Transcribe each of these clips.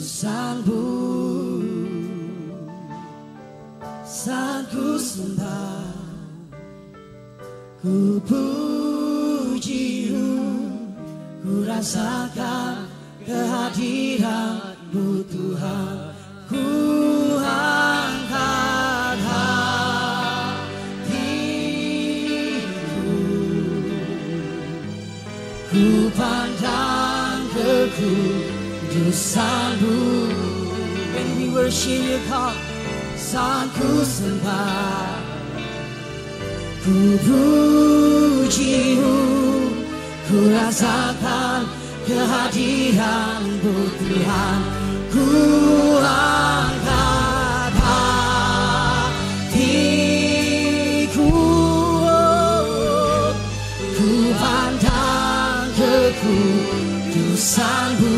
Kudusanmu, saat ku sembah, ku puji-Mu, ku rasakan kehadiran-Mu Tuhan. Ku angkat hatiku, ku pandang ke kudusan-Mu. When we worship you, God, saat ku sembah, ku puji-Mu, ku rasakan kehadiran-Mu Tuhan. Ku angkat hatiku, ku pandang ke kudusan-Mu.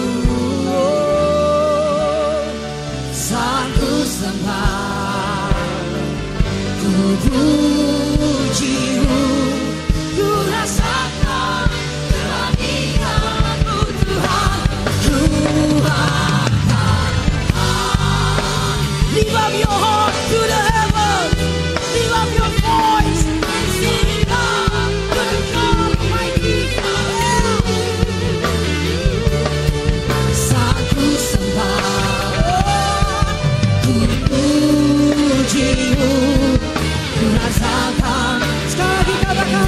Saat ku sembah, ku puji-Mu, ku rasakan kehadiran-Mu Tuhan. Ku lift up your heart to the heavens. Lift up your voice and sing up to the God Almighty. Saat ku sembah, ku puji-Mu, ku rasakan. Sekali lagi katakan,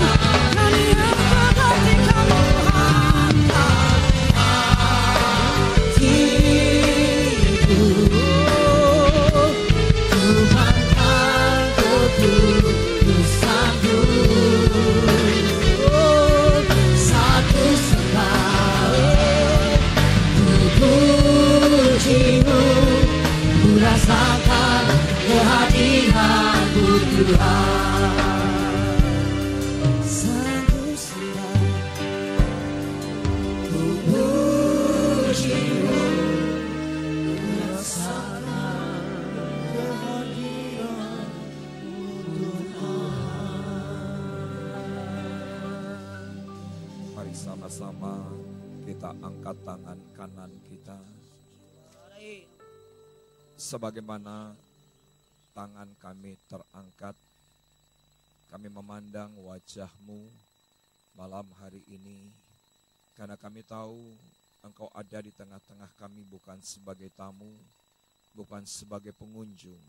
kami angkat hati kami, rasakan kehadiran-Mu Tuhan. Satu sembah, ku puji-Mu, ku rasakan kehadiran-Mu Tuhan. Mari sama-sama kita angkat tangan kanan kita. Sebagaimana tangan kami terangkat, kami memandang wajah-Mu malam hari ini, karena kami tahu Engkau ada di tengah-tengah kami bukan sebagai tamu, bukan sebagai pengunjung,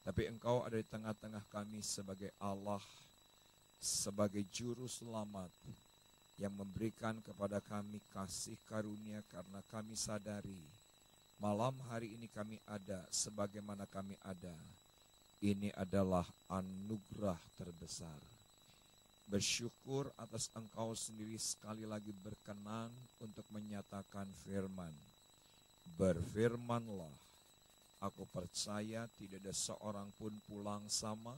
tapi Engkau ada di tengah-tengah kami sebagai Allah, sebagai juru selamat yang memberikan kepada kami kasih karunia, karena kami sadari malam hari ini kami ada sebagaimana kami ada. Ini adalah anugerah terbesar. Bersyukur atas Engkau sendiri sekali lagi berkenan untuk menyatakan firman. Berfirmanlah, aku percaya tidak ada seorang pun pulang sama,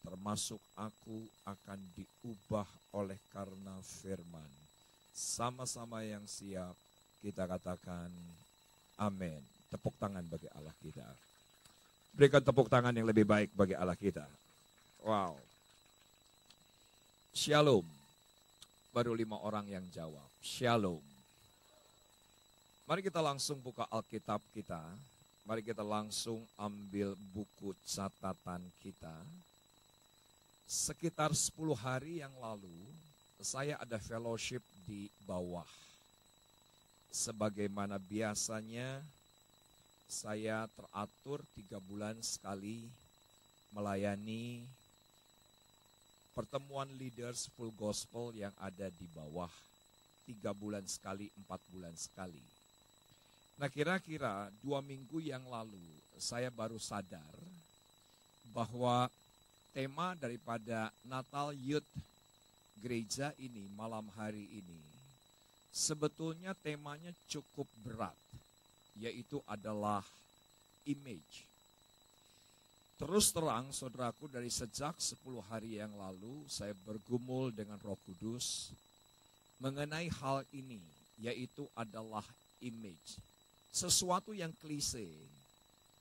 termasuk aku akan diubah oleh karena firman. Sama-sama yang siap kita katakan amin. Tepuk tangan bagi Allah kita. Berikan tepuk tangan yang lebih baik bagi Allah kita. Wow. Shalom. Baru 5 orang yang jawab. Shalom. Mari kita langsung buka Alkitab kita. Mari kita langsung ambil buku catatan kita. Sekitar 10 hari yang lalu, saya ada fellowship di bawah. Sebagaimana biasanya, saya teratur 3 bulan sekali melayani pertemuan leaders full gospel yang ada di bawah. 3 bulan sekali, 4 bulan sekali. Nah, kira-kira 2 minggu yang lalu, saya baru sadar bahwa tema daripada Natal Youth gereja ini, malam hari ini, sebetulnya temanya cukup berat, yaitu adalah image. Terus terang, saudaraku, dari sejak 10 hari yang lalu, saya bergumul dengan Roh Kudus mengenai hal ini, yaitu adalah image. Sesuatu yang klise,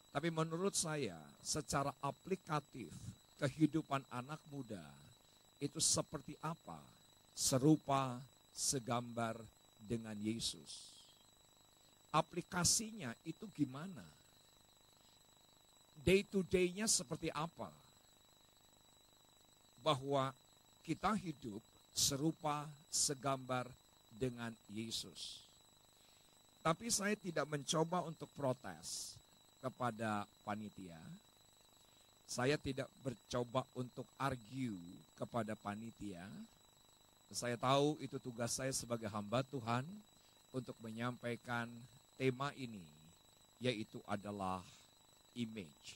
tapi menurut saya, secara aplikatif, kehidupan anak muda, itu seperti apa? Serupa, segambar dengan Yesus. aplikasinya itu gimana? Day to day-nya seperti apa? Bahwa kita hidup serupa, segambar dengan Yesus. Tapi saya tidak mencoba untuk protes kepada panitia. Saya tidak mencoba untuk argue kepada panitia. Saya tahu itu tugas saya sebagai hamba Tuhan untuk menyampaikan tema ini, yaitu adalah image.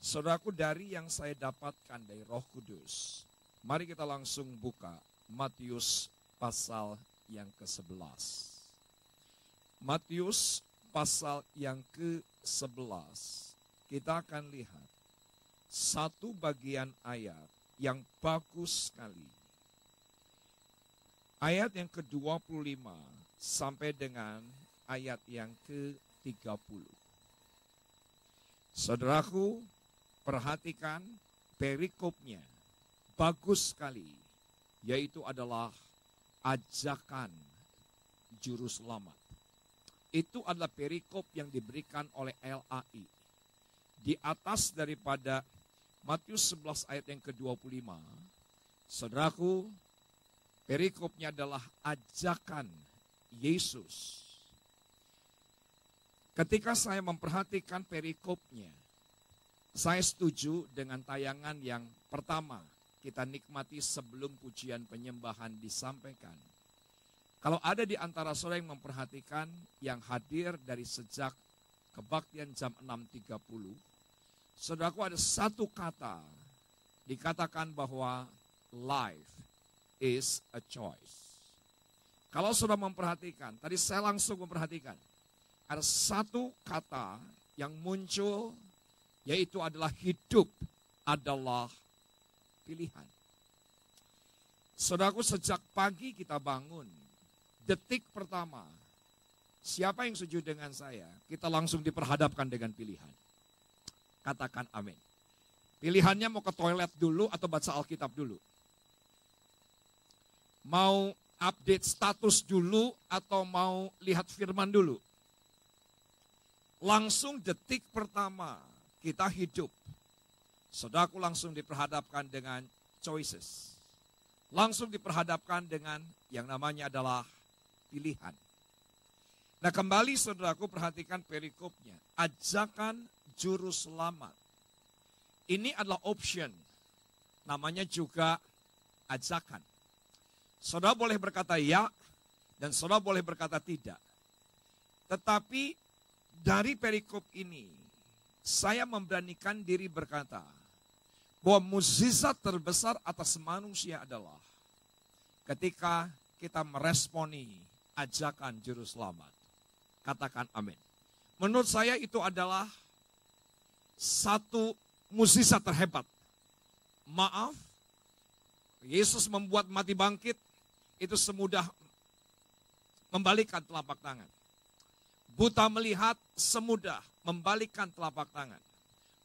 Saudaraku, dari yang saya dapatkan dari Roh Kudus, mari kita langsung buka Matius pasal yang ke-11. Matius pasal yang ke-11, kita akan lihat satu bagian ayat yang bagus sekali. Ayat yang ke-25 sampai dengan ayat yang ke-30. Saudaraku, perhatikan perikopnya, bagus sekali, yaitu adalah ajakan juru selamat. Itu adalah perikop yang diberikan oleh LAI. Di atas daripada Matius 11 ayat yang ke-25, saudaraku, perikopnya adalah ajakan Yesus. Ketika saya memperhatikan perikopnya, saya setuju dengan tayangan yang pertama kita nikmati sebelum pujian penyembahan disampaikan. Kalau ada di antara saudara yang memperhatikan, yang hadir dari sejak kebaktian jam 6.30, saudaraku, ada satu kata dikatakan bahwa life is a choice. Kalau saudara memperhatikan, tadi saya langsung memperhatikan, ada satu kata yang muncul, yaitu adalah hidup adalah pilihan. Saudaraku, sejak pagi kita bangun, detik pertama, siapa yang setuju dengan saya? Kita langsung diperhadapkan dengan pilihan. Katakan amin. Pilihannya mau ke toilet dulu atau baca Alkitab dulu? Mau update status dulu atau mau lihat firman dulu? Langsung detik pertama kita hidup, saudaraku, langsung diperhadapkan dengan choices. Langsung diperhadapkan dengan yang namanya adalah pilihan. Nah, kembali saudaraku, perhatikan perikopnya. Ajakan juru selamat. Ini adalah option. Namanya juga ajakan. Saudara boleh berkata ya, dan saudara boleh berkata tidak. Tetapi dari perikop ini, saya memberanikan diri berkata bahwa mukjizat terbesar atas manusia adalah ketika kita meresponi ajakan juru selamat. Katakan amin. Menurut saya itu adalah satu mukjizat terhebat. Maaf, Yesus membuat mati bangkit itu semudah membalikkan telapak tangan. Buta melihat semudah membalikkan telapak tangan.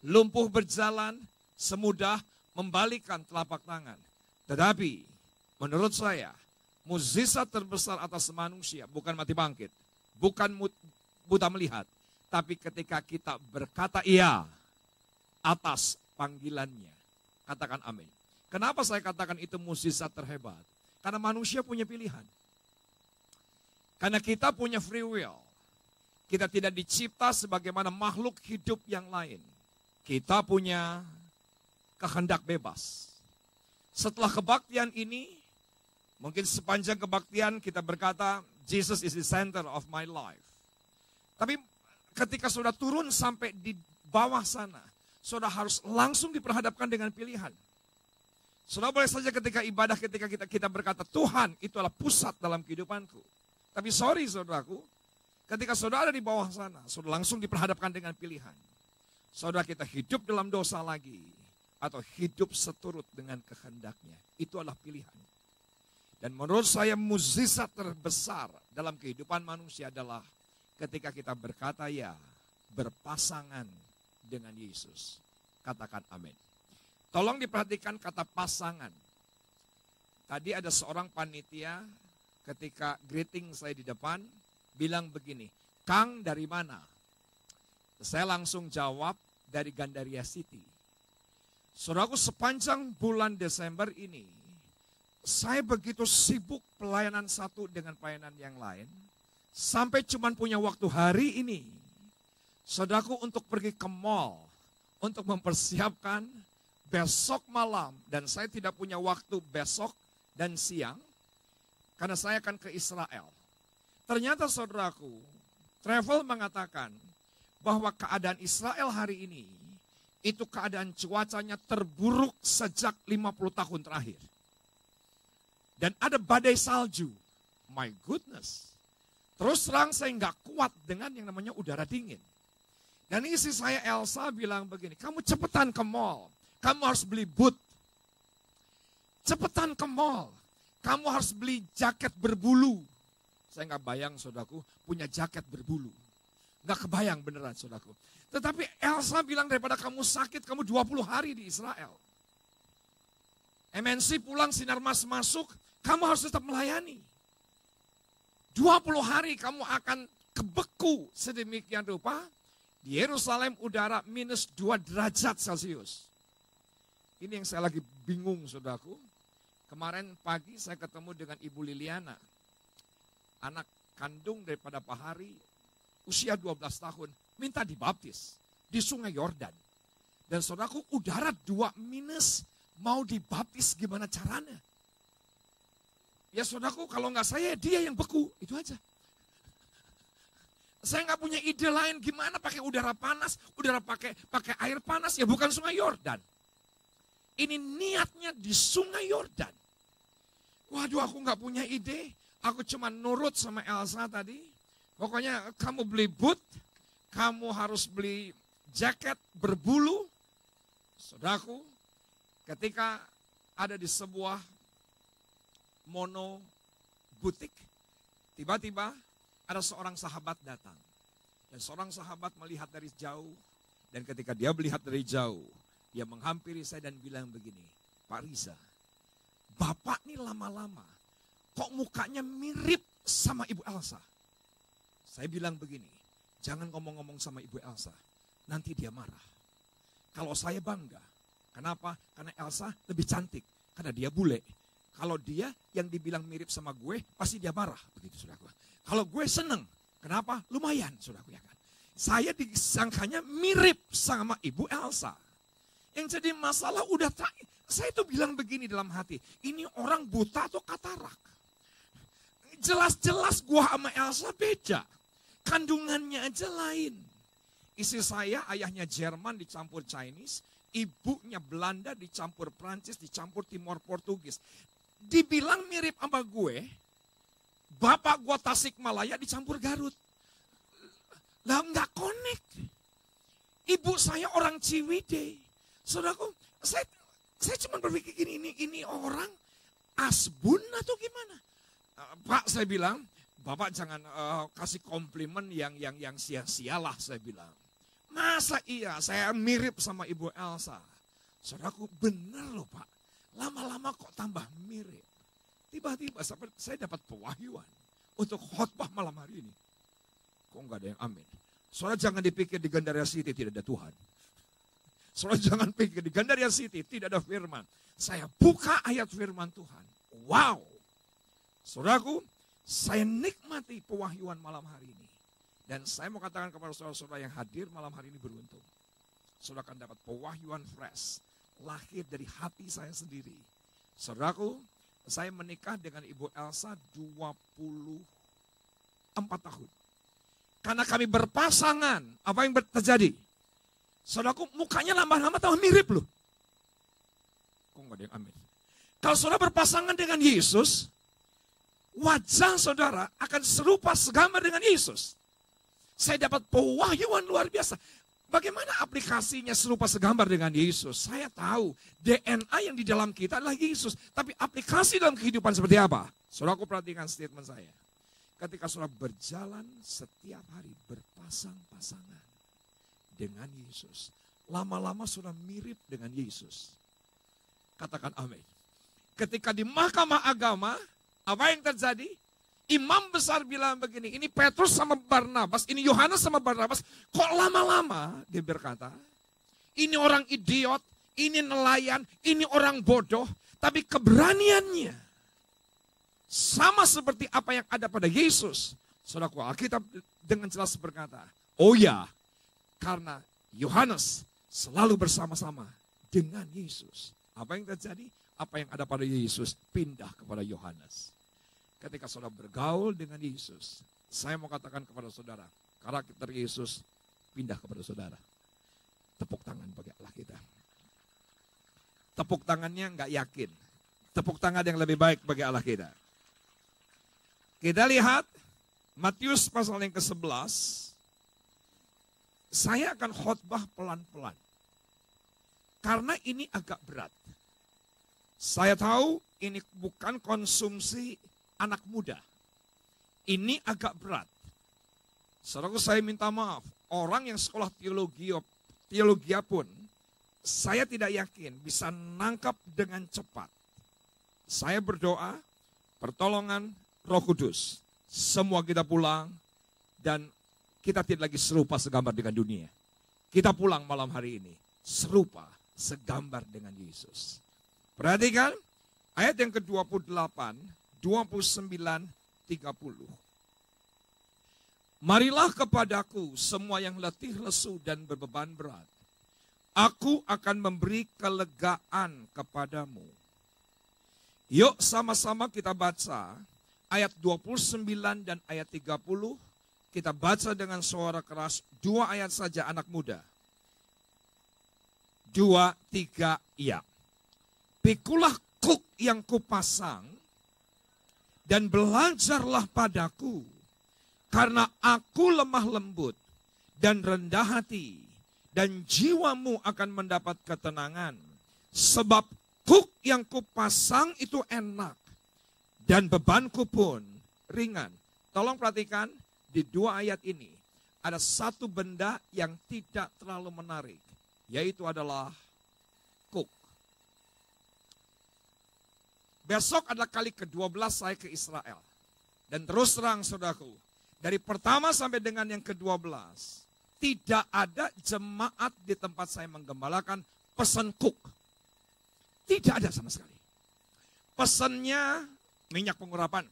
Lumpuh berjalan semudah membalikkan telapak tangan. Tetapi menurut saya, mukjizat terbesar atas manusia bukan mati bangkit, bukan buta melihat, tapi ketika kita berkata iya atas panggilannya. Katakan amin. Kenapa saya katakan itu mukjizat terhebat? Karena manusia punya pilihan. Karena kita punya free will. Kita tidak dicipta sebagaimana makhluk hidup yang lain. Kita punya kehendak bebas. Setelah kebaktian ini, mungkin sepanjang kebaktian kita berkata, Jesus is the center of my life. Tapi ketika sudah turun sampai di bawah sana, saudara harus langsung diperhadapkan dengan pilihan. Saudara boleh saja ketika ibadah, ketika kita berkata, Tuhan itu adalah pusat dalam kehidupanku. Tapi sorry saudaraku, ketika saudara ada di bawah sana, saudara langsung diperhadapkan dengan pilihan. Saudara, kita hidup dalam dosa lagi, atau hidup seturut dengan kehendaknya. Itu adalah pilihan. Dan menurut saya mukjizat terbesar dalam kehidupan manusia adalah ketika kita berkata ya, berpasangan dengan Yesus. Katakan amin. Tolong diperhatikan kata pasangan. Tadi ada seorang panitia ketika greeting saya di depan, bilang begini, Kang dari mana? Saya langsung jawab dari Gandaria City. Saudaraku, sepanjang bulan Desember ini, saya begitu sibuk pelayanan satu dengan pelayanan yang lain, sampai cuman punya waktu hari ini, saudaraku, untuk pergi ke mall, untuk mempersiapkan besok malam, dan saya tidak punya waktu besok dan siang, karena saya akan ke Israel. Ternyata saudaraku, travel mengatakan bahwa keadaan Israel hari ini, itu keadaan cuacanya terburuk sejak 50 tahun terakhir. Dan ada badai salju. My goodness. Terus terang saya nggak kuat dengan yang namanya udara dingin. Dan istri saya Elsa bilang begini, kamu cepetan ke mall. Kamu harus beli boot. Cepetan ke mall. Kamu harus beli jaket berbulu. Saya nggak bayang saudaraku punya jaket berbulu. Nggak kebayang beneran saudaraku. Tetapi Elsa bilang daripada kamu sakit, kamu 20 hari di Israel. MNC pulang, Sinarmas masuk, kamu harus tetap melayani. 20 hari kamu akan kebeku sedemikian rupa. Di Yerusalem udara minus 2 derajat Celcius. Ini yang saya lagi bingung saudaraku. Kemarin pagi saya ketemu dengan Ibu Liliana. Anak kandung daripada Pak Hari, usia 12 tahun, minta dibaptis di Sungai Yordan. Dan saudaraku, udara 2 minus, mau dibaptis gimana caranya? Ya saudaraku, kalau nggak saya, dia yang beku, itu aja. Saya nggak punya ide lain gimana pakai udara panas, udara pakai air panas, ya bukan Sungai Yordan. Ini niatnya di Sungai Yordan. Waduh, aku nggak punya ide, aku cuma nurut sama Elsa tadi. Pokoknya kamu beli boot, kamu harus beli jaket berbulu. Saudaraku, ketika ada di sebuah mono butik, tiba-tiba ada seorang sahabat datang. Dan seorang sahabat melihat dari jauh, dan ketika dia melihat dari jauh, dia menghampiri saya dan bilang begini, Pak Riza, Bapak nih lama-lama, kok mukanya mirip sama Ibu Elsa? Saya bilang begini, jangan ngomong-ngomong sama Ibu Elsa, nanti dia marah. Kalau saya bangga, kenapa? Karena Elsa lebih cantik, karena dia bule. Kalau dia yang dibilang mirip sama gue, pasti dia marah. Begitu saudaraku. Kalau gue seneng, kenapa? Lumayan saudaraku ya kan. Saya disangkanya mirip sama Ibu Elsa. Yang jadi masalah udah saya tuh bilang begini dalam hati, ini orang buta atau katarak? Jelas-jelas gua sama Elsa beda. Kandungannya aja lain. Istri saya ayahnya Jerman dicampur Chinese, ibunya Belanda dicampur Prancis, dicampur Timor Portugis. Dibilang mirip sama gue, bapak gue Tasikmalaya dicampur Garut. Lah nggak connect. Ibu saya orang Ciwidey. Saudaraku, saya cuma berpikir gini, ini orang asbun atau gimana? Pak, saya bilang, Bapak jangan kasih komplimen yang sia-sia lah, saya bilang. Masa iya saya mirip sama Ibu Elsa? Saudaraku, benar loh Pak. Lama-lama kok tambah mirip. Tiba-tiba saya dapat pewahyuan untuk khotbah malam hari ini. Kok nggak ada yang amin? Saudara jangan dipikir di Gandaria City tidak ada Tuhan. Saudara jangan pikir di Gandaria City tidak ada firman. Saya buka ayat firman Tuhan. Wow. Saudaraku, saya nikmati pewahyuan malam hari ini. Dan saya mau katakan kepada saudara-saudara yang hadir malam hari ini beruntung. Saudara akan dapat pewahyuan fresh. Lahir dari hati saya sendiri. Saudaraku, saya menikah dengan Ibu Elsa 24 tahun. Karena kami berpasangan, apa yang terjadi? Saudaraku, mukanya lama-lama tambah mirip loh. Kok nggak ada yang amin? Kalau saudara berpasangan dengan Yesus, wajah saudara akan serupa segambar dengan Yesus. Saya dapat pewahyuan luar biasa. Bagaimana aplikasinya serupa segambar dengan Yesus? Saya tahu DNA yang di dalam kita adalah Yesus. Tapi aplikasi dalam kehidupan seperti apa? Saudaraku perhatikan statement saya. Ketika saudara berjalan setiap hari berpasang-pasangan dengan Yesus. Lama-lama saudara mirip dengan Yesus. Katakan amin. Ketika di mahkamah agama, apa yang terjadi? Imam besar bilang begini, ini Petrus sama Barnabas, ini Yohanes sama Barnabas, kok lama-lama dia berkata, ini orang idiot, ini nelayan, ini orang bodoh, tapi keberaniannya sama seperti apa yang ada pada Yesus. Saudaraku, Alkitab dengan jelas berkata, oh ya, karena Yohanes selalu bersama-sama dengan Yesus. Apa yang terjadi? Apa yang ada pada Yesus pindah kepada Yohanes. Ketika saudara bergaul dengan Yesus, saya mau katakan kepada saudara, karakter Yesus pindah kepada saudara. Tepuk tangan bagi Allah kita. Tepuk tangannya enggak yakin. Tepuk tangan yang lebih baik bagi Allah kita. Kita lihat Matius pasal yang ke-11. Saya akan khotbah pelan-pelan. Karena ini agak berat. Saya tahu ini bukan konsumsi anak muda. Ini agak berat. Saudaraku, saya minta maaf. Orang yang sekolah teologi pun, saya tidak yakin bisa nangkap dengan cepat. Saya berdoa, pertolongan Roh Kudus. Semua kita pulang dan kita tidak lagi serupa segambar dengan dunia. Kita pulang malam hari ini serupa segambar dengan Yesus. Perhatikan ayat yang ke-28, 29, 30. Marilah kepadaku semua yang letih lesu dan berbeban berat. Aku akan memberi kelegaan kepadamu. Yuk sama-sama kita baca ayat 29 dan ayat 30. Kita baca dengan suara keras, 2 ayat saja anak muda. 2, 3, iya. Pikulah kuk yang kupasang dan belajarlah padaku, karena aku lemah lembut dan rendah hati, dan jiwamu akan mendapat ketenangan. Sebab kuk yang kupasang itu enak, dan bebanku pun ringan. Tolong perhatikan, di 2 ayat ini ada satu benda yang tidak terlalu menarik, yaitu adalah kuk. Besok adalah kali ke-12 saya ke Israel. Dan terus terang saudaraku, dari pertama sampai dengan yang ke-12, tidak ada jemaat di tempat saya menggembalakan pesan kuk. Tidak ada sama sekali. Pesannya minyak pengurapan.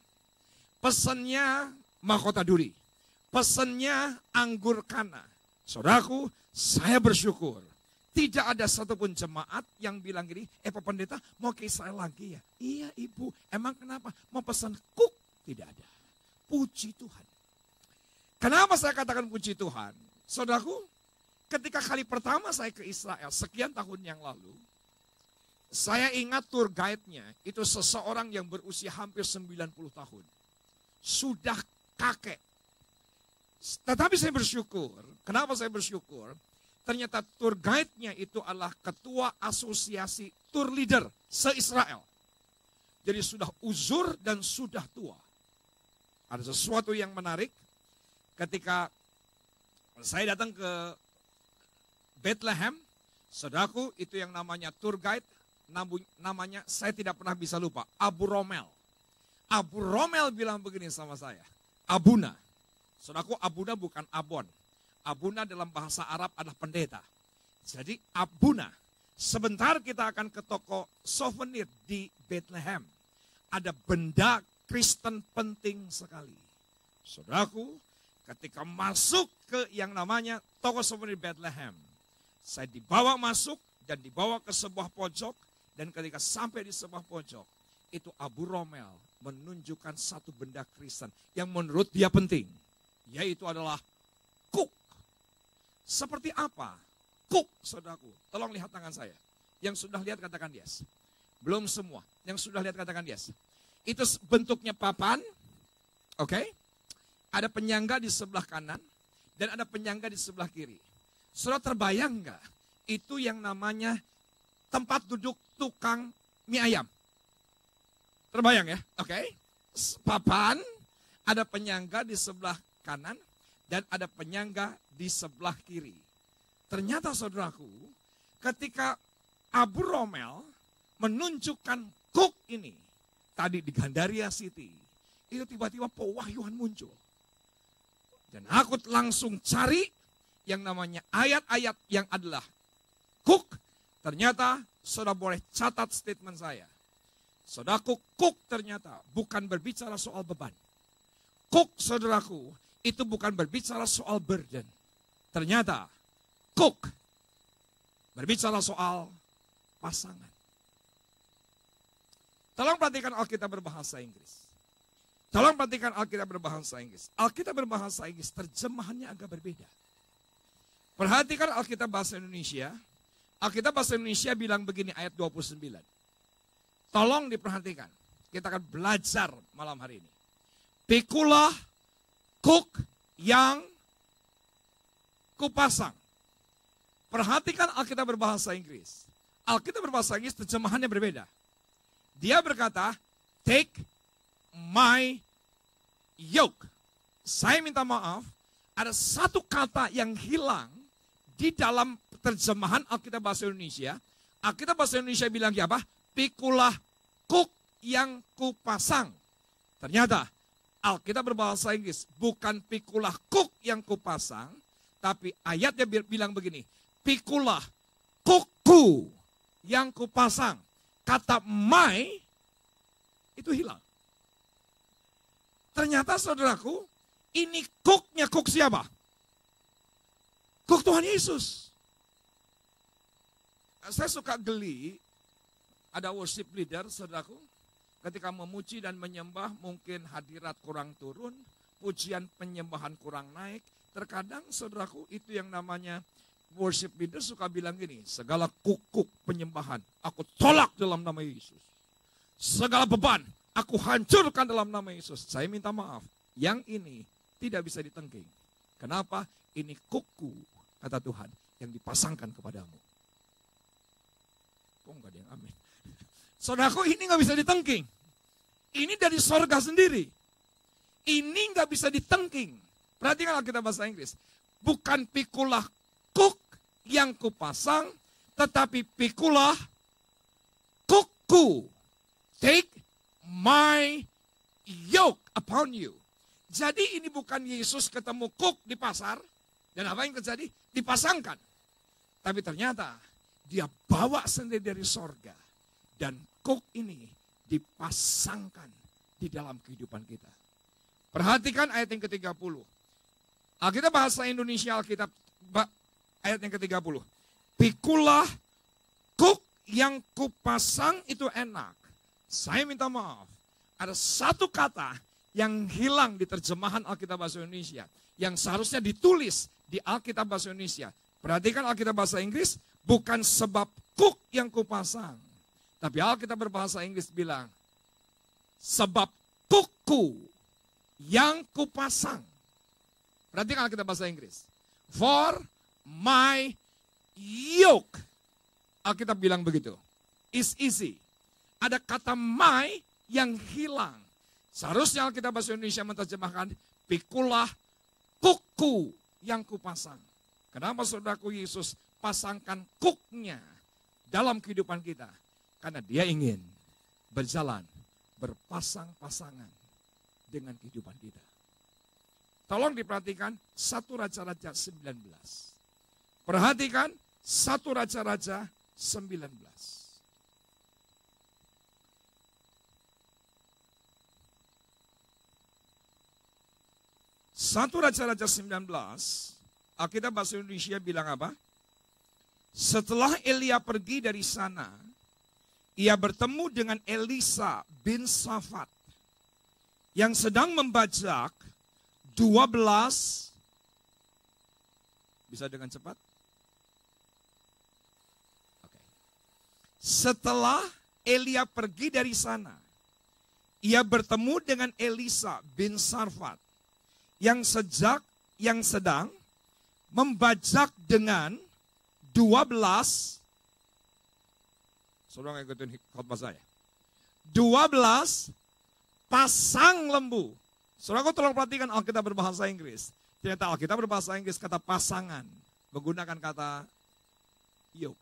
Pesannya mahkota duri. Pesannya anggur kana. Saudaraku, saya bersyukur. Tidak ada satupun jemaat yang bilang gini, Pak Pendeta mau ke Israel lagi ya? Iya Ibu, emang kenapa? Mau pesan kuk? Tidak ada. Puji Tuhan. Kenapa saya katakan puji Tuhan? Saudaraku, ketika kali pertama saya ke Israel, sekian tahun yang lalu, saya ingat tour guide-nya, itu seseorang yang berusia hampir 90 tahun. Sudah kakek. Tetapi saya bersyukur, kenapa saya bersyukur? Ternyata tour guide-nya itu adalah ketua asosiasi tour leader se-Israel. Jadi sudah uzur dan sudah tua. Ada sesuatu yang menarik ketika saya datang ke Bethlehem, saudaraku itu yang namanya tour guide, namanya saya tidak pernah bisa lupa, Abu Romel. Abu Romel bilang begini sama saya, Abuna. Saudaraku, Abuna bukan Abon. Abuna dalam bahasa Arab adalah pendeta. Jadi Abuna, sebentar kita akan ke toko souvenir di Bethlehem. Ada benda Kristen penting sekali. Saudaraku, ketika masuk ke yang namanya toko souvenir Bethlehem, saya dibawa masuk dan dibawa ke sebuah pojok. Dan ketika sampai di sebuah pojok, itu Abu Romel menunjukkan satu benda Kristen yang menurut dia penting. Yaitu adalah kuk. Seperti apa? Kuk, saudaraku. Tolong lihat tangan saya. Yang sudah lihat katakan yes. Belum semua. Yang sudah lihat katakan yes. Itu bentuknya papan. Oke. Ada penyangga di sebelah kanan. Dan ada penyangga di sebelah kiri. Saudara terbayang nggak? Itu yang namanya tempat duduk tukang mie ayam. Terbayang ya? Oke. Papan. Ada penyangga di sebelah kanan. Dan ada penyangga di sebelah kiri. Ternyata saudaraku, ketika Abu Romel menunjukkan kuk ini, tadi di Gandaria City, itu tiba-tiba pewahyuan muncul. Dan aku langsung cari yang namanya ayat-ayat yang adalah Cook. Ternyata saudara boleh catat statement saya. Saudaraku, Cook ternyata bukan berbicara soal beban. Cook, saudaraku, itu bukan berbicara soal burden. Ternyata Cook berbicara soal pasangan. Tolong perhatikan Alkitab berbahasa Inggris. Tolong perhatikan Alkitab berbahasa Inggris. Alkitab berbahasa Inggris terjemahannya agak berbeda. Perhatikan Alkitab bahasa Indonesia. Alkitab bahasa Indonesia bilang begini ayat 29. Tolong diperhatikan. Kita akan belajar malam hari ini. Pikulah Cook yang kupasang. Perhatikan Alkitab berbahasa Inggris. Alkitab berbahasa Inggris terjemahannya berbeda. Dia berkata, take my yoke. Saya minta maaf, ada satu kata yang hilang di dalam terjemahan Alkitab bahasa Indonesia. Alkitab bahasa Indonesia bilang apa? Pikulah Cook yang kupasang. Ternyata Alkitab berbahasa Inggris bukan pikulah Cook yang kupasang, tapi ayatnya bilang begini, pikulah Cookku yang kupasang. Kata my itu hilang. Ternyata saudaraku, ini Cooknya Cook siapa? Cook Tuhan Yesus. Saya suka geli, ada worship leader, saudaraku, ketika memuji dan menyembah, mungkin hadirat kurang turun, pujian penyembahan kurang naik. Terkadang, saudaraku, itu yang namanya worship leader suka bilang gini, segala kukuk penyembahan, aku tolak dalam nama Yesus. Segala beban, aku hancurkan dalam nama Yesus. Saya minta maaf, yang ini tidak bisa ditengking. Kenapa? Ini kuku, kata Tuhan, yang dipasangkan kepadamu. Kok enggak ada yang amin? Saudaraku, ini nggak bisa ditengking. Ini dari sorga sendiri. Ini nggak bisa ditengking. Perhatikan Alkitab bahasa Inggris. Bukan pikulah Cook yang kupasang, tetapi pikulah Cookku. Take my yoke upon you. Jadi ini bukan Yesus ketemu Cook di pasar, dan apa yang terjadi? Dipasangkan. Tapi ternyata dia bawa sendiri dari sorga. Dan Cook ini dipasangkan di dalam kehidupan kita. Perhatikan ayat yang ke-30. Alkitab bahasa Indonesia, Alkitab ayat yang ke-30. Pikulah Cook yang kupasang itu enak. Saya minta maaf. Ada satu kata yang hilang di terjemahan Alkitab bahasa Indonesia. Yang seharusnya ditulis di Alkitab bahasa Indonesia. Perhatikan Alkitab bahasa Inggris. Bukan sebab Cook yang kupasang. Tapi Alkitab berbahasa Inggris bilang. Sebab Cookku yang kupasang. Perhatikan Alkitab bahasa Inggris. For my yoke. Alkitab bilang begitu. Is easy. Ada kata my yang hilang. Seharusnya Alkitab bahasa Indonesia menerjemahkan. Pikulah Cookku yang kupasang. Kenapa saudaraku Yesus pasangkan Cooknya dalam kehidupan kita? Karena dia ingin berjalan berpasang-pasangan dengan kehidupan kita. Tolong diperhatikan 1 Raja-Raja 19. Perhatikan 1 Raja-Raja 19. Satu Raja-Raja 19, Alkitab bahasa Indonesia bilang apa? Setelah Elia pergi dari sana, ia bertemu dengan Elisa bin Safat yang sedang membajak 12. Bisa dengan cepat? Oke. Setelah Elia pergi dari sana, ia bertemu dengan Elisa bin Safat yang sedang membajak dengan 12. Saudara ngikutin khotbah saya. 12 pasang lembu. Saudara, tolong perhatikan Alkitab berbahasa Inggris. Ternyata Alkitab berbahasa Inggris kata pasangan menggunakan kata yoke.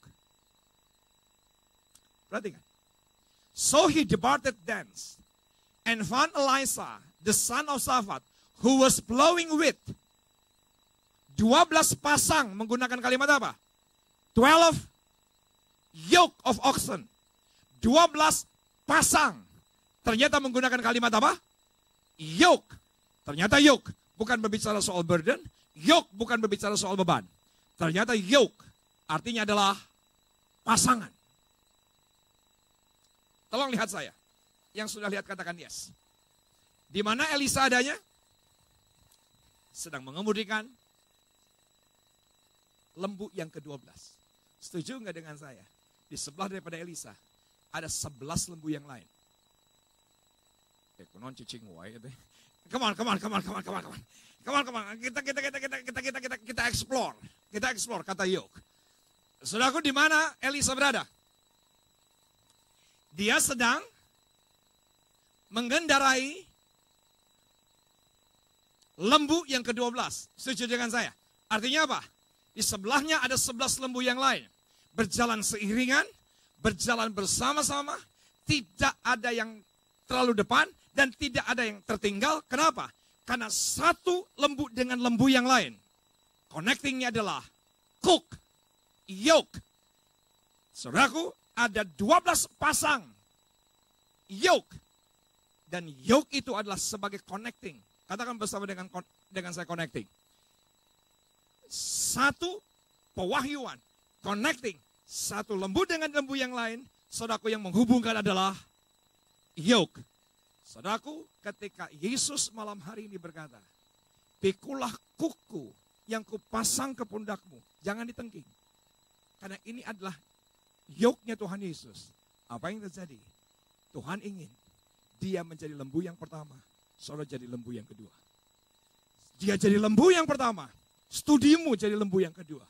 Perhatikan. So he departed thence and found Elisha the son of Shaphat, who was plowing with 12 pasang menggunakan kalimat apa? 12 yoke of oxen. 12 pasang. Ternyata menggunakan kalimat apa? Yoke. Ternyata yoke bukan berbicara soal burden. Yoke bukan berbicara soal beban. Ternyata yoke artinya adalah pasangan. Tolong lihat saya. Yang sudah lihat katakan yes. Di mana Elisa adanya? Sedang mengemudikan lembu yang ke-12. Setuju nggak dengan saya? Di sebelah daripada Elisa ada 11 lembu yang lain. Kunon cicing wae gitu. Come on. Kita explore. Kita explore kata yoke. Saudaraku, di mana Elisa berada? Dia sedang mengendarai lembu yang ke-12. Setuju dengan saya? Artinya apa? Di sebelahnya ada 11 lembu yang lain. Berjalan seiringan, berjalan bersama-sama, tidak ada yang terlalu depan, dan tidak ada yang tertinggal. Kenapa? Karena satu lembu dengan lembu yang lain. Connectingnya adalah hook, yoke. Saudaraku, ada 12 pasang yoke. Dan yoke itu adalah sebagai connecting. Katakan bersama dengan saya connecting. Satu pewahyuan, connecting. Satu lembu dengan lembu yang lain. Saudaraku, yang menghubungkan adalah yoke. Saudaraku, ketika Yesus malam hari ini berkata, pikulah kuku yang kupasang ke pundakmu. Jangan ditengking. Karena ini adalah yoke-nya Tuhan Yesus. Apa yang terjadi? Tuhan ingin dia menjadi lembu yang pertama. Saudara jadi lembu yang kedua. Dia jadi lembu yang pertama. Studimu jadi lembu yang kedua.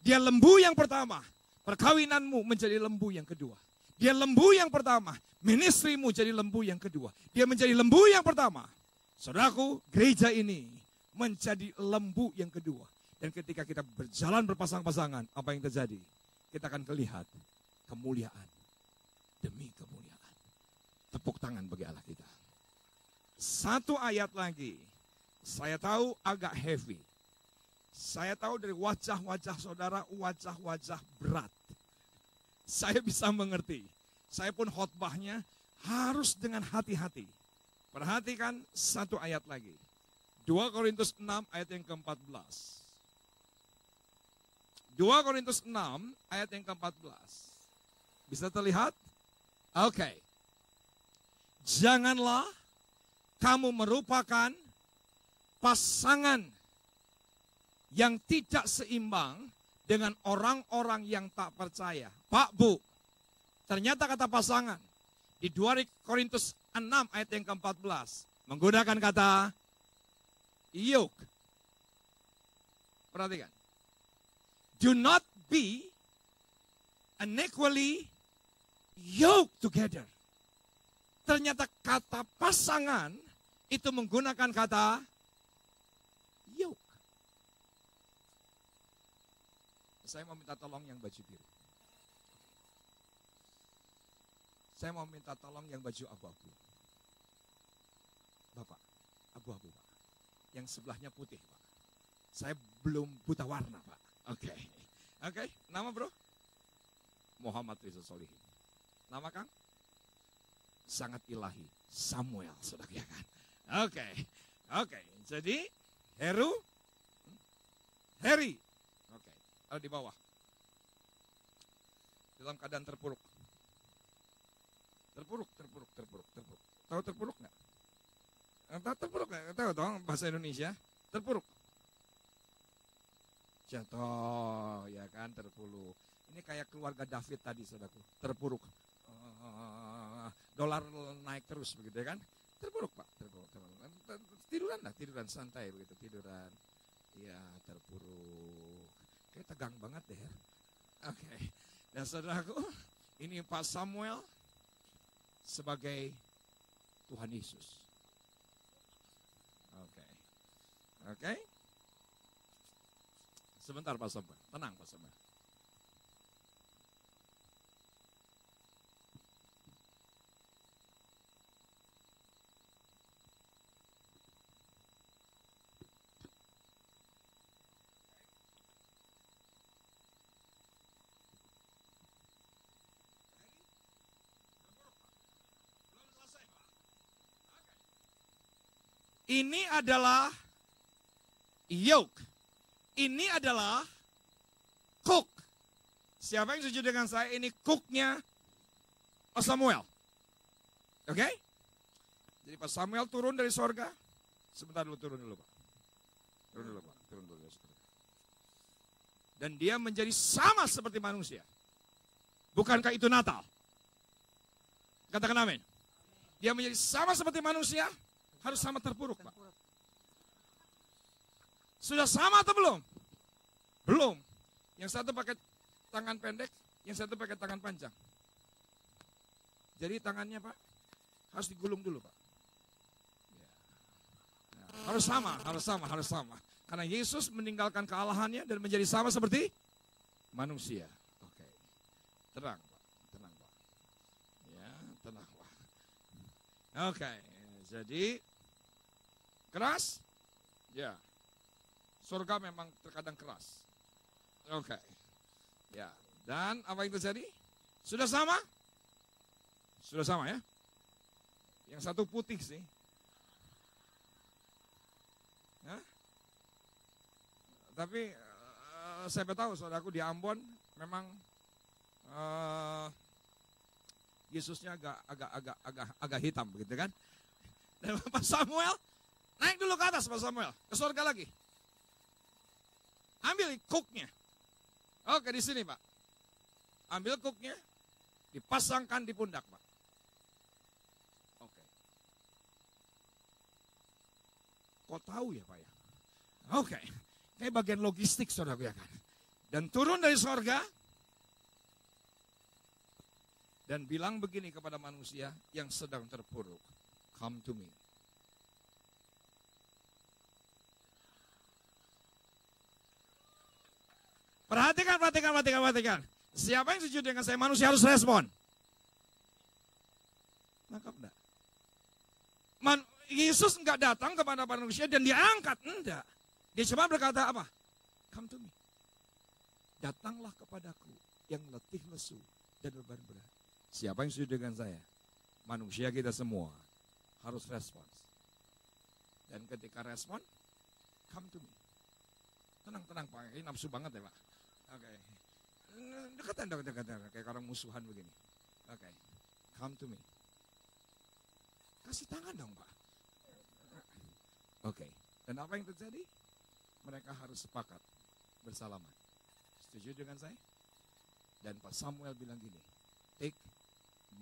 Dia lembu yang pertama. Perkawinanmu menjadi lembu yang kedua. Dia lembu yang pertama. Ministrimu jadi lembu yang kedua. Dia menjadi lembu yang pertama. Saudaraku, gereja ini menjadi lembu yang kedua. Dan ketika kita berjalan berpasang-pasangan, apa yang terjadi? Kita akan melihat kemuliaan demi kemuliaan. Tepuk tangan bagi Allah kita. Satu ayat lagi. Saya tahu agak heavy. Saya tahu dari wajah-wajah saudara, wajah-wajah berat. Saya bisa mengerti. Saya pun khotbahnya harus dengan hati-hati. Perhatikan satu ayat lagi. 2 Korintus 6 ayat yang ke-14. 2 Korintus 6 ayat yang ke-14. Bisa terlihat? Oke. Janganlah kamu merupakan pasangan yang tidak seimbang dengan orang-orang yang tak percaya. Pak, Bu, ternyata kata pasangan di 2 Korintus 6 ayat yang ke-14 menggunakan kata yoke. Perhatikan. Do not be unequally yoked together. Ternyata kata pasangan itu menggunakan kata yoke. Saya mau minta tolong yang baju biru. Saya mau minta tolong yang baju abu-abu. Bapak, abu-abu Pak. Yang sebelahnya putih Pak. Saya belum buta warna Pak. Oke. Nama bro? Muhammad Rizal Solihin. Nama Kang? Sangat ilahi. Samuel, saudara ya kan? Oke. Jadi, Heri. Oke. Ada di bawah. Dalam keadaan terpuruk. Terpuruk. Tahu terpuruk nggak? Terpuruk nggak? Tahu dong bahasa Indonesia? Terpuruk. Jatuh, ya kan, terpuruk. Ini kayak keluarga David tadi, saudaraku. Terpuruk. Dolar naik terus begitu ya kan? Terpuruk Pak, terpuruk. Tiduran santai begitu, tiduran. Ya, terpuruk. Kayak tegang banget deh ya. Oke. Dan saudaraku, ini Pak Samuel sebagai Tuhan Yesus. Oke. Sebentar Pak Samuel, tenang Pak Samuel. Ini adalah yoke. Ini adalah cook. Siapa yang setuju dengan saya? Ini cooknya Samuel. Oke? Jadi pas Samuel turun dari sorga. Sebentar dulu, turun dulu Pak. Turun dulu Pak. Turun dulu. Dan dia menjadi sama seperti manusia. Bukankah itu Natal? Katakan amin. Dia menjadi sama seperti manusia. Harus sama terpuruk Pak. Sudah sama atau belum? Belum. Yang satu pakai tangan pendek, yang satu pakai tangan panjang. Jadi tangannya Pak, harus digulung dulu Pak. Ya. Ya. Harus sama. Karena Yesus meninggalkan kealahannya dan menjadi sama seperti manusia. Oke. Tenang Pak. Ya, tenang Pak. Oke. Jadi, keras? Ya. Surga memang terkadang keras. Oke. Ya, dan apa yang terjadi? Sudah sama? Sudah sama ya? Yang satu putih sih. Hah? Tapi saya tahu saudaraku di Ambon memang Yesusnya agak hitam begitu kan? Dan Pak Samuel naik dulu ke atas Pak Samuel, ke surga lagi. Ambil cooknya. Oke, di sini Pak. Ambil cooknya, dipasangkan di pundak Pak. Oke. Kok tahu ya Pak ya? Oke. Kayak bagian logistik saudara ya kan. Dan turun dari sorga. Dan bilang begini kepada manusia yang sedang terpuruk. Come to me. Perhatikan. Siapa yang setuju dengan saya? Manusia harus respon. Nangkap enggak? Yesus enggak datang kepada manusia dan dia angkat. Enggak. Dia cuma berkata apa? Come to me. Datanglah kepadaku yang letih lesu dan beban berat. Siapa yang setuju dengan saya? Manusia kita semua harus respon. Dan ketika respon, come to me. Tenang Pak, ini nafsu banget ya Pak. Oke. Dekatan, kayak orang musuhan begini. Oke. Come to me. Kasih tangan dong Pak. Oke. Dan apa yang terjadi? Mereka harus sepakat bersalaman. Setuju dengan saya? Dan Pak Samuel bilang gini, take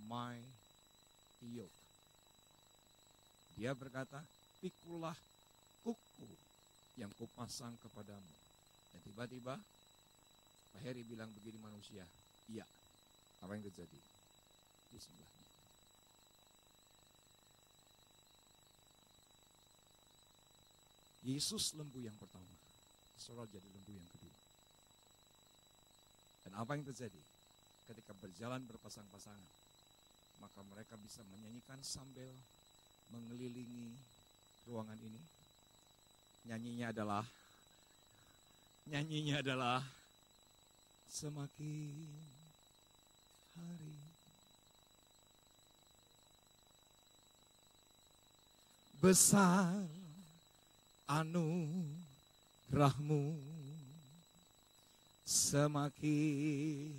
my yoke. Dia berkata, pikulah kuku yang kupasang kepadamu. Dan tiba-tiba Pak Heri bilang begini manusia, iya. Apa yang terjadi? Di sebelahnya. Yesus lembu yang pertama, Saul jadi lembu yang kedua. Dan apa yang terjadi? Ketika berjalan berpasang-pasangan, maka mereka bisa menyanyikan sambil mengelilingi ruangan ini. Nyanyinya adalah semakin hari besar anugerahmu, semakin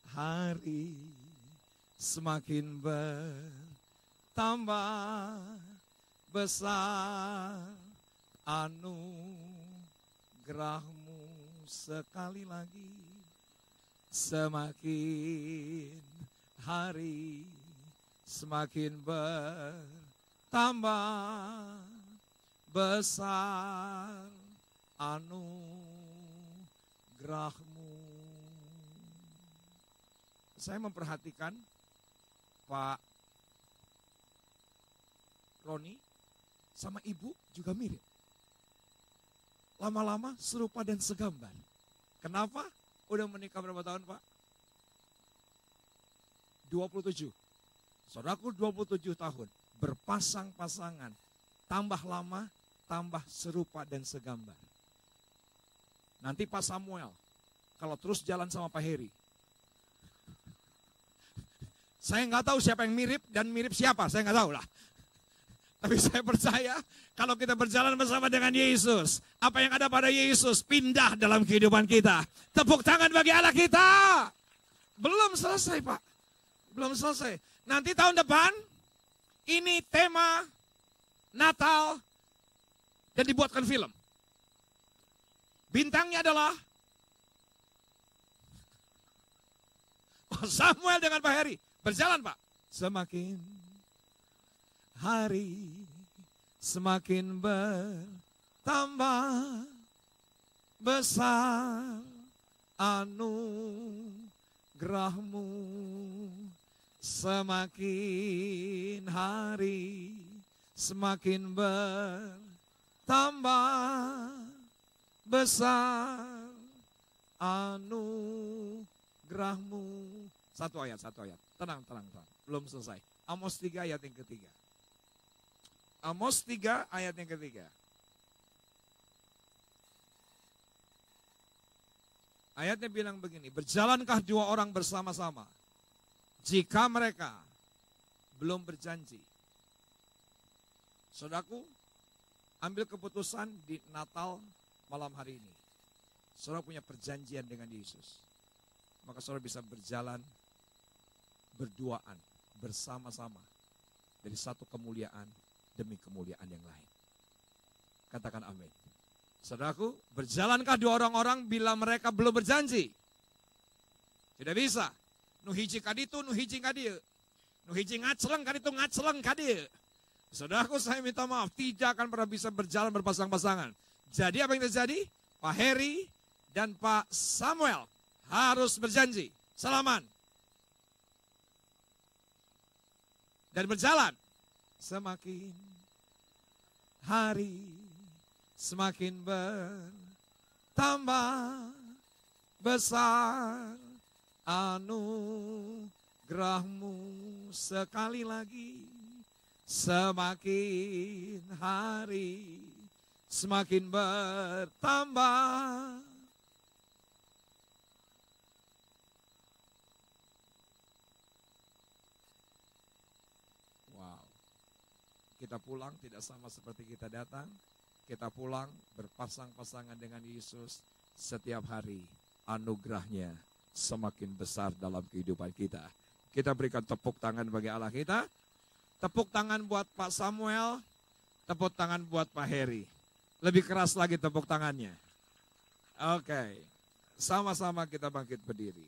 hari semakin bertambah besar anugerahmu. Sekali lagi, semakin hari semakin bertambah besar anugerahmu. Saya memperhatikan Pak Roni sama ibu juga mirip. Lama-lama serupa dan segambar. Kenapa? Udah menikah berapa tahun Pak? 27. Saudaraku 27 tahun. Berpasang-pasangan. Tambah lama, tambah serupa dan segambar. Nanti Pak Samuel, kalau terus jalan sama Pak Heri, saya nggak tahu siapa yang mirip dan mirip siapa, saya nggak tahu lah. Tapi saya percaya kalau kita berjalan bersama dengan Yesus, apa yang ada pada Yesus pindah dalam kehidupan kita. Tepuk tangan bagi Allah kita. Belum selesai Pak. Belum selesai. Nanti tahun depan ini tema Natal dan dibuatkan film. Bintangnya adalah Samuel dengan Pak Heri. Berjalan Pak. Semakin hari semakin bertambah besar anugerahmu, semakin hari semakin bertambah besar anugerahmu. Satu ayat. Tenang. Belum selesai. Amos 3 ayat yang ketiga. Amos 3 ayat yang ketiga. Ayatnya bilang begini, berjalankah dua orang bersama-sama jika mereka belum berjanji? Saudaraku, ambil keputusan di Natal malam hari ini. Saudara punya perjanjian dengan Yesus. Maka saudara bisa berjalan berduaan, bersama-sama. Dari satu kemuliaan demi kemuliaan yang lain. Katakan amin. Saudaraku, berjalankah dua orang-orang bila mereka belum berjanji? Tidak bisa. Nuhiji kaditu, nuhiji kadieu. Nuhiji ngaceleng kaditu, ngaceleng kadieu. Saudaraku, saya minta maaf, tidak akan pernah bisa berjalan berpasang-pasangan. Jadi apa yang terjadi? Pak Heri dan Pak Samuel harus berjanji. Salaman. Dan berjalan. Semakin hari semakin bertambah besar anugerahmu. Sekali lagi. Semakin hari semakin bertambah. Wow. Kita pulang tidak sama seperti kita datang. Kita pulang berpasang-pasangan dengan Yesus setiap hari. Anugerahnya semakin besar dalam kehidupan kita. Kita berikan tepuk tangan bagi Allah kita. Tepuk tangan buat Pak Samuel, tepuk tangan buat Pak Heri. Lebih keras lagi tepuk tangannya. Oke, sama-sama kita bangkit berdiri.